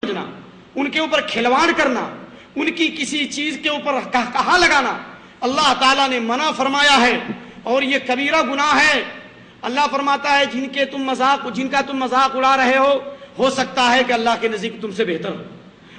سمجھنا، ان کے اوپر کھلواڑ کرنا، ان کی کسی چیز کے اوپر کہا لگانا اللہ تعالیٰ نے منع فرمایا ہے، اور یہ کبیرہ گناہ ہے۔ اللہ فرماتا ہے جن کا تم مذاق اڑا رہے ہو سکتا ہے کہ اللہ کے نزدیک تم سے بہتر ہو۔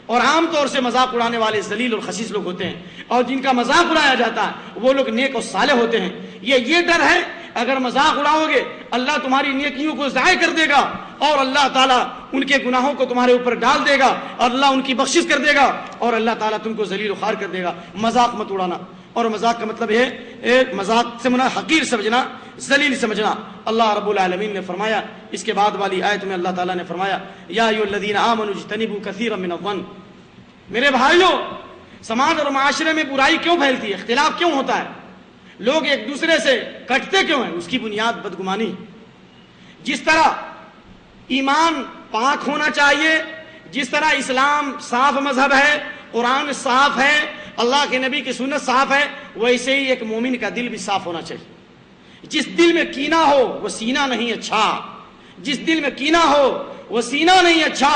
اور عام طور سے مذاق اڑانے والے ذلیل اور خسیس لوگ ہوتے ہیں، اور جن کا مذاق اڑایا جاتا ہے وہ لوگ نیک اور صالح ہوتے ہیں۔ یہ ڈر ہے اگر مذاق اڑاؤ گے اللہ تمہاری نیکیوں کو ضائع کر دے گا، اور اللہ تعالیٰ ان کے گناہوں کو تمہارے اوپر ڈال دے گا، اور اللہ ان کی بخشش کر دے گا، اور اللہ تعالیٰ تم کو ذلیل و خوار کر دے گا۔ مذاق مت اڑانا، اور مذاق کا مطلب ہے مذاق سے منع حقیر سمجھنا، ذلیل سمجھنا۔ اللہ رب العالمین نے فرمایا، اس کے بعد والی آیت میں اللہ تعالیٰ نے فرمایا یا ایھا الذین آمنوا اجتنبوا کثیرا من الظن۔ میرے بھائیوں، سماج اور معاشرے میں برائی کیوں پھیلتی ہے، اختلاف کیوں ہوتا ہے، لوگ ایک دوسرے سے کٹتے کیوں ہیں؟ اس کی بنیاد بدگمانی۔ جس طرح ایمان پاک ہونا چاہیے، جس طرح اسلام صاف مذہب ہے، قرآن صاف ہے، اللہ کے نبی کی سنت صاف ہے، ویسے ہی ایک مومن کا دل بھی صاف ہونا چاہیے۔ جس دل میں کینہ ہو وہ سینہ نہیں اچھا، جس دل میں کینہ ہو وہ سینہ نہیں اچھا۔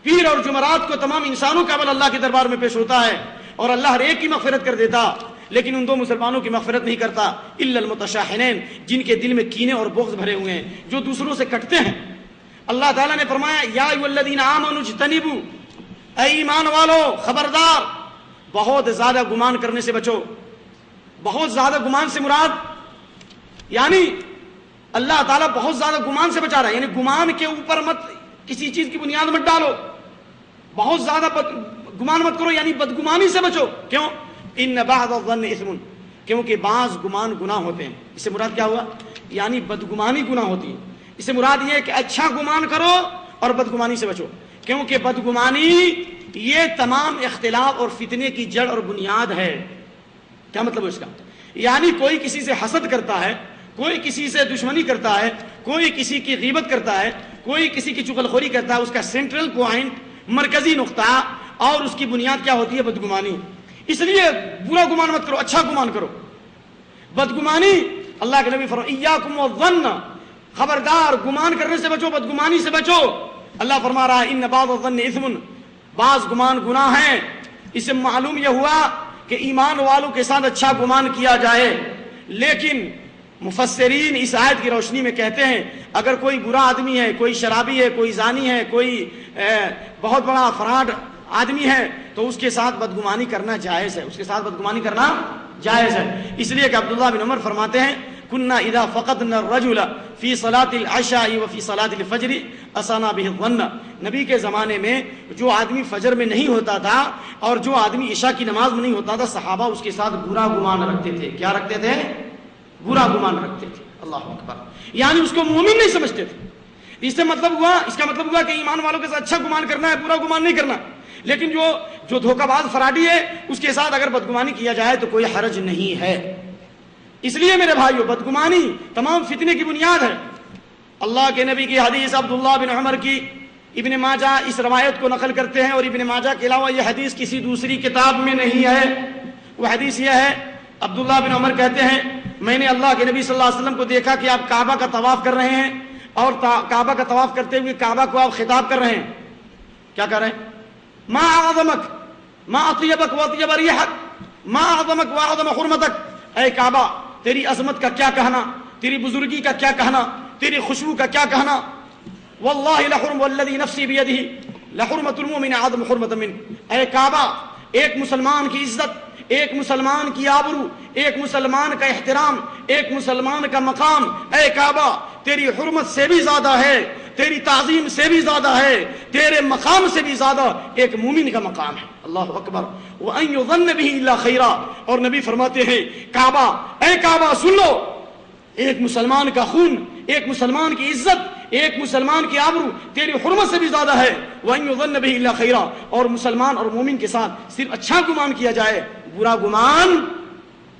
پیر اور جمعرات کو تمام انسانوں کا عمل اللہ کے دربار میں پیش ہوتا ہے، اور اللہ ہر ایک کی مغفرت کر دیتا، لیکن ان دو مسلمانوں کی مغفرت نہیں کرتا، الا المتشاحنین، جن کے دل میں کینے اور بغض بھرے ہوئے ہیں، جو دوسروں سے کٹتے ہیں۔ اللہ تعالیٰ نے فرمایا یا ایھا الذین آمنوا اجتنبوا، اے ایمان والو خبردار، بہت زیادہ گمان کرنے سے بچو۔ بہت زیادہ گمان سے مراد یعنی اللہ تعالیٰ بہت زیادہ گمان سے بچا رہا ہے، یعنی گمان کے اوپر مت کسی چیز کی بنیاد مت ڈالو، بہت زیادہ گمان مت کرو، یعنی بدگمانی سے بچو۔ کیوں؟ ان بعض الظن اثم، کیونکہ بعض گمان گناہ ہوتے ہیں۔ اس سے مراد کیا ہوا؟ یعنی بدگمانی گناہ ہوتی ہے۔ اس سے مراد یہ ہے کہ اچھا گمان کرو اور بدگمانی سے بچو، کیونکہ بدگمانی یہ تمام اختلاف اور فتنے کی جڑ اور بنیاد ہے۔ کیا مطلب ہے اس کا؟ یعنی کوئی کسی سے حسد کرتا ہے، کوئی کسی سے دشمنی کرتا ہے، کوئی کسی کی غیبت کرتا ہے، کوئی کسی کی چغلخوری کرتا ہے، اس کا سینٹرل پوائنٹ، مرکزی نقطہ اور اس کی بنیاد کیا ہوتی ہے؟ بدگمانی۔ اس لیے برا گمان مت کرو، اچھا گمان کرو۔ بدگمانی، اللہ کے نبی فرمایا ایاکم والظن، خبردار گمان کرنے سے بچو، بدگمانی سے بچو۔ اللہ فرما رہا ہے ان بعض الظن اثم، بعض گمان گناہ ہیں۔ اس سے معلوم یہ ہوا کہ ایمان والوں کے ساتھ اچھا گمان کیا جائے، لیکن مفسرین اس آیت کی روشنی میں کہتے ہیں اگر کوئی برا آدمی ہے، کوئی شرابی ہے، کوئی زانی ہے، کوئی بہت بڑا فراڈ آدمی ہے، تو اس کے ساتھ بدگمانی کرنا جائز ہے، اس کے ساتھ بدگمانی کرنا جائز ہے۔ اس لیے کہ عبداللہ بن عمر فرماتے ہیں كنا اذا فقدنا الرجل في صلاة العشاء وفي صلاة الفجر اسانا به الظن، نبی کے زمانے میں جو آدمی فجر میں نہیں ہوتا تھا اور جو آدمی عشاء کی نماز میں نہیں ہوتا تھا، صحابہ اس کے ساتھ برا گمان رکھتے تھے۔ کیا رکھتے تھے؟ برا گمان رکھتے تھے۔ اللہ اکبر، یعنی اس کو مومن نہیں سمجھتے تھے۔ اس کا مطلب ہوا کہ ایمان والوں کے ساتھ اچھا گمان کرنا ہے، برا گمان نہیں کرنا۔ لیکن جو دھوکہ باز فراڈی ہے اس کے ساتھ اگر بدگمانی کیا جائے تو کوئی حرج نہیں ہے۔ اس لیے میرے بھائیو، بدگمانی تمام فتنے کی بنیاد ہے۔ اللہ کے نبی کی حدیث عبداللہ بن عمر کی، ابن ماجہ اس روایت کو نقل کرتے ہیں، اور ابن ماجہ کے علاوہ یہ حدیث کسی دوسری کتاب میں نہیں ہے۔ وہ حدیث یہ ہے، عبداللہ بن عمر کہتے ہیں میں نے اللہ کے نبی صلی اللہ علیہ وسلم کو دیکھا کہ آپ کعبہ کا طواف کر رہے ہیں، اور کعبہ کا طواف کرتے ہوئے کعبہ کو آپ خطاب کر رہے ہیں۔ کیا کر رہے ہیں؟ ما اعظمک ما اطیبک واطیب ریحک ما اعظمک واعظم حرمتک، اے کعبہ تیری عظمت کا کیا کہنا، تیری بزرگی کا کیا کہنا، تیری خوشبو کا کیا کہنا۔ واللہ لحرم والذی نفسی بیدہ لحرمت المؤمن اعظم حرمۃ من، اے کعبہ ایک مسلمان کی عزت، ایک مسلمان کی آبرو، ایک مسلمان کا احترام، ایک مسلمان کا مقام، اے کعبہ تیری حرمت سے بھی زیادہ ہے، تیری تعظیم سے بھی زیادہ ہے، تیرے مقام سے بھی زیادہ ایک مومن کا مقام ہے۔ اللہ اکبر۔ وَأَن يُظَنَّ بِهِ إِلَّا خَيْرًا، اور نبی فرماتے ہیں کعبہ، اے کعبہ سن لو، ایک مسلمان کا خون، ایک مسلمان کی عزت، ایک مسلمان کی آبرو تیری حرمت سے بھی زیادہ ہے۔ وَأَن يُظَنَّ بِهِ إِلَّا خَيْرًا، اور مسلمان اور مومن کے ساتھ صرف اچھا گمان کیا جائے، برا گمان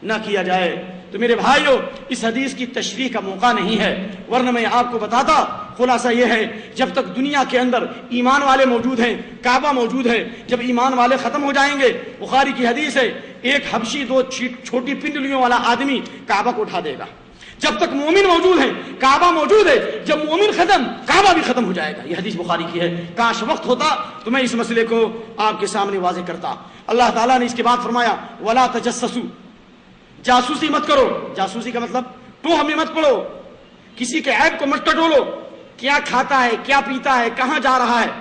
نہ کیا جائے۔ تو میرے بھائیو، اس حدیث کی تشریح کا موقع نہیں ہے، ورنہ میں آپ کو بتاتا۔ خلاصہ یہ ہے جب تک دنیا کے اندر ایمان والے موجود ہیں، کعبہ موجود ہے، جب ایمان والے ختم ہو جائیں گے، بخاری کی حدیث ہے ایک حبشی دو چھوٹی پنڈلیوں والا آدمی کعبہ کو اٹھا دے گا، جب تک مومن موجود ہیں کعبہ موجود ہے، جب مومن ختم کعبہ بھی ختم ہو جائے گا. یہ حدیث بخاری کی ہے. کاش وقت ہوتا تو میں اس مسئلے کو آپ کے سامنے واضح کرتا. اللہ تعالیٰ نے اس کے بعد فرمایا ولا تجسسوا، جاسوسی مت کرو. جاسوسی کا مطلب تو ہمیں مت پڑھو، کسی کے عیب کو مت ٹٹولو، کیا کھاتا ہے، کیا پیتا ہے، کہاں جا رہا ہے.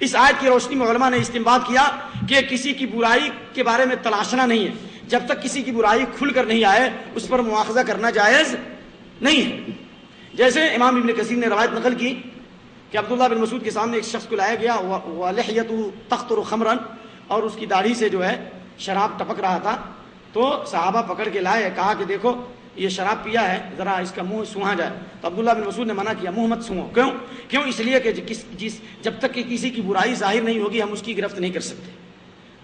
اس آیت کی روشنی میں علماء نے استنباط کیا کہ کسی کی برائی کے بارے میں تلاشنا نہیں ہے. جب تک کسی کی برائی کھل کر نہیں آئے اس پر مواخذہ کرنا جائز نہیں ہے. جیسے امام ابن کثیر نے روایت نقل کی کہ عبداللہ بن مسعود کے سامنے ایک شخص کو لایا گیا وَلِحْيَتُهُ تَقْطُرُ خَمْرًا، اور اس کی داڑھی سے جو ہے شراب ٹپک رہا تھا. تو صحابہ پکڑ کے لائے، کہا کہ دیکھو یہ شراب پیا ہے، ذرا اس کا منہ سونھا جائے. تو عبداللہ بن مسعود نے منع کیا، منہ مت سونھو. کیوں؟ اس لیے کہ جب تک کہ کسی کی برائی ظاہر نہیں ہوگی ہم اس کی گرفت نہیں کر سکتے.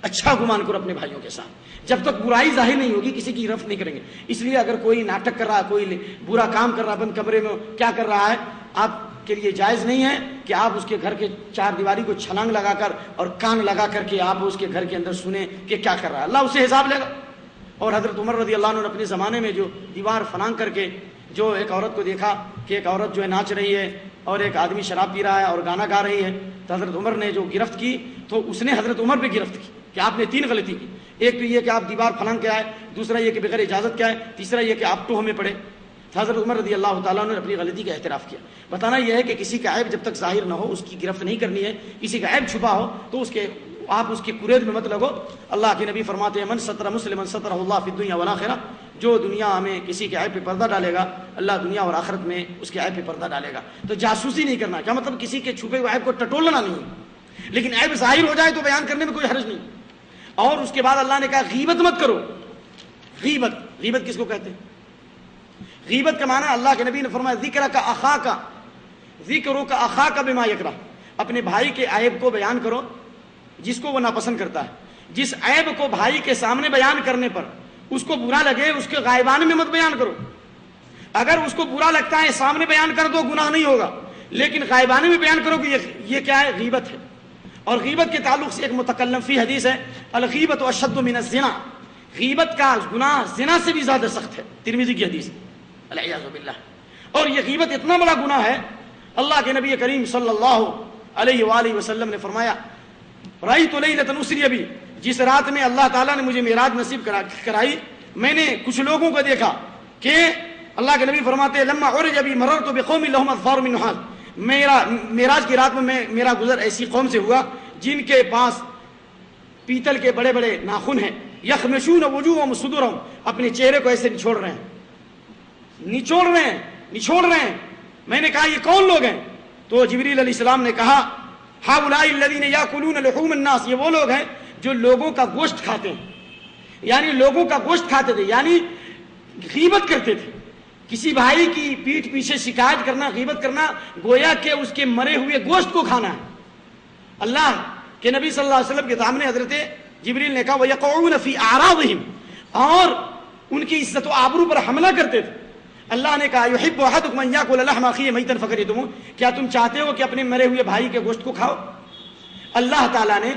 اچھا گمان کرو اپنے بھائیوں کے ساتھ، جب تک برائی ظاہر نہیں ہوگی کسی کی گرفت نہیں کریں گے. اس لیے اگر کوئی ناٹک کر رہا ہے، کوئی برا کام کر رہا ہے، بند کمرے میں کیا کر رہا ہے، آپ کے لیے جائز نہیں ہے کہ آپ اس کے گھر کے چار دیواری کو چھلانگ لگا کر اور کان لگا کر کے آپ اس کے گھر کے اندر سنیں کہ کیا کر رہا ہے. اللہ اسے حساب لے گا. اور حضرت عمر رضی اللہ عنہ نے اپنے زمانے میں جو دیوار فلانگ کر کے جو ایک عورت کو دیکھا کہ ایک عورت جو ہے ناچ رہی ہے اور ایک آدمی شراب پی رہا ہے اور گانا گا رہی ہے، تو حضرت عمر نے جو گرفت کی تو اس نے حضرت عمر پہ گرفت کی کہ آپ نے 3 غلطی کی. ایک تو یہ کہ آپ دیوار پھلانگ کے آئے، دوسرا یہ کہ بغیر اجازت کے آئے، تیسرا یہ کہ آپ تو ہمیں پڑے. حضرت عمر رضی اللہ تعالیٰ نے اپنی غلطی کا اعتراف کیا. بتانا یہ ہے کہ کسی کا عیب جب تک ظاہر نہ ہو اس کی گرفت نہیں کرنی ہے. کسی کا عیب چھپا ہو تو آپ اس کے قرید میں مت لگو. اللہ کے نبی فرماتے ہیں من ستر مسلما سترہ اللہ فی الدنیا والآخرہ، جو دنیا میں کسی کے عیب پہ پردہ ڈالے گا اللہ دنیا اور آخرت میں اس کے عیب پہ پردہ ڈالے گا. تو جاسوسی نہیں کرنا، کیا مطلب کسی کے چھپے ہوئے عیب کو ٹٹولنا نہیں، لیکن عیب ظاہر ہو جائے تو بیان کرنے میں کوئی حرج نہیں. اور اس کے بعد اللہ نے کہا غیبت مت کرو. غیبت کس کو کہتے ہیں؟ غیبت کا معنی اللہ کے نبی نے فرمایا ذکرک اخاک بما یکرہ، اپنے بھائی کے عیب کو بیان کرو جس کو وہ ناپسند کرتا ہے. جس عیب کو بھائی کے سامنے بیان کرنے پر اس کو برا لگے اس کے غائبان میں مت بیان کرو. اگر اس کو برا لگتا ہے سامنے بیان کر دو گناہ نہیں ہوگا، لیکن غائبانے میں بیان کرو کہ یہ کیا ہے، غیبت ہے. اور غیبت کے تعلق سے ایک متکلم فی حدیث ہے الغیبت اشد من الزنا، غیبت کا گناہ زنا سے بھی زیادہ سخت ہے. ترمذی کی حدیث العیاذ باللہ. اور یہ غیبت اتنا بڑا گناہ ہے، اللہ کے نبی کریم صلی اللہ علیہ وآلہ وسلم نے فرمایا رأیت لیلۃ اسری بی، جس رات میں اللہ تعالیٰ نے مجھے معراج نصیب کرائی میں نے کچھ لوگوں کو دیکھا کہ اللہ کے نبی فرماتے ہیں لما عرج بی مررت بقوم لهم اظفار من نحاس، معراج کی رات میں میرا گزر ایسی قوم سے ہوا جن کے پاس پیتل کے بڑے بڑے ناخن ہیں، یخمشون وجوہهم صدورهم، اپنے چہرے کو ایسے نچوڑ رہے ہیں. میں نے کہا یہ کون لوگ ہیں؟ تو جبریل علیہ السلام نے کہا ہؤلاء الذین یاکلون لحوم الناس، یہ وہ لوگ ہیں جو لوگوں کا گوشت کھاتے ہیں. یعنی لوگوں کا گوشت کھاتے تھے، یعنی غیبت کرتے تھے. کسی بھائی کی پیٹھ پیچھے شکایت کرنا، غیبت کرنا، گویا کہ اس کے مرے ہوئے گوشت کو کھانا ہے. اللہ کے نبی صلی اللہ علیہ وسلم کے سامنے حضرت جبریل نے کہا وَيَقَعُونَ فِي أَعْرَاضِهِمْ، اور ان کی عزت و آبرو پر حملہ کرتے تھے. اللہ نے کہا يُحِبُّ أَحَدُكُمْ أَن يَأْكُلَ لَحْمَ أَخِيهِ مَيْتًا فَكَرِهْتُمُوهُ، کیا تم چاہتے ہو کہ اپنے مرے ہوئے بھائی کے گوشت کو کھاؤ؟ اللہ تعالیٰ نے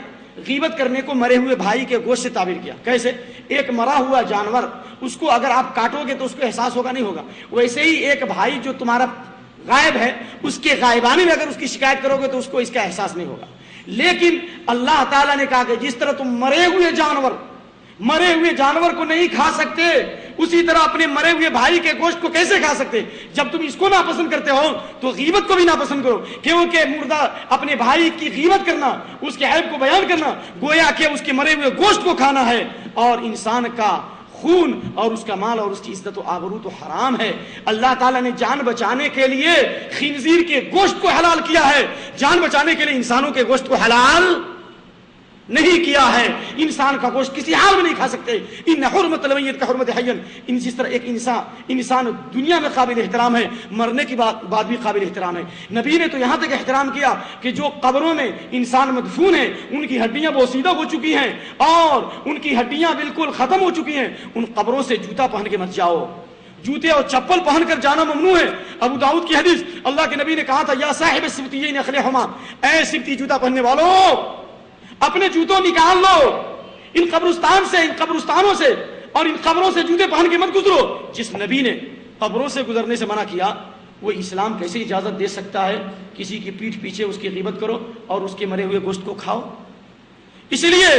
غیبت کرنے کو مرے ہوئے بھائی کے گوشت سے تعبیر کیا. کیسے؟ ایک مرا ہوا جانور اس کو اگر آپ کاٹو گے تو اس کو احساس ہوگا نہیں ہوگا، ویسے ہی ایک بھائی جو تمہارا غائب ہے اس کے غائبانے میں اگر اس کی شکایت کرو گے تو اس کو اس کا احساس نہیں ہوگا. لیکن اللہ تعالیٰ نے کہا کہ جس طرح تم مرے ہوئے جانور کو نہیں کھا سکتے اسی طرح اپنے مرے ہوئے بھائی کے گوشت کو کیسے کھا سکتے؟ جب تم اس کو ناپسند کرتے ہو تو غیبت کو بھی ناپسند کرو، کیونکہ مردہ اپنے بھائی کی غیبت کرنا، اس کے عیب کو بیان کرنا گویا کہ اس کے مرے ہوئے گوشت کو کھانا ہے. اور انسان کا خون اور اس کا مال اور اس کی عزت و آبرو تو حرام ہے. اللہ تعالیٰ نے جان بچانے کے لیے خنزیر کے گوشت کو حلال کیا ہے، جان بچانے کے لیے انسانوں کے گوشت کو حلال نہیں کیا ہے. انسان کا گوشت کسی حال میں نہیں کھا سکتے. ان حرمت المیت کا حرمت حی، جس طرح ایک انسان دنیا میں قابل احترام ہے مرنے کی بعد بھی قابل احترام ہے. نبی نے تو یہاں تک احترام کیا کہ جو قبروں میں انسان مدفون ہیں ان کی ہڈیاں بوسیدہ ہو چکی ہیں اور ان کی ہڈیاں بالکل ختم ہو چکی ہیں، ان قبروں سے جوتا پہن کے مت جاؤ. جوتے اور چپل پہن کر جانا ممنوع ہے. ابو داؤد کی حدیث اللہ کے نبی نے کہا تھا یا صاحب السبتیین اخلعہما، اے سبتی جوتا پہننے والوں اپنے جوتوں نکال لو، ان قبرستانوں سے اور ان قبروں سے جوتے پہن کے مت گزرو. جس نبی نے قبروں سے گزرنے سے منع کیا، وہ اسلام کیسے اجازت دے سکتا ہے کسی کی پیٹھ پیچھے اس کی غیبت کرو اور اس کے مرے ہوئے گوشت کو کھاؤ؟ اس لیے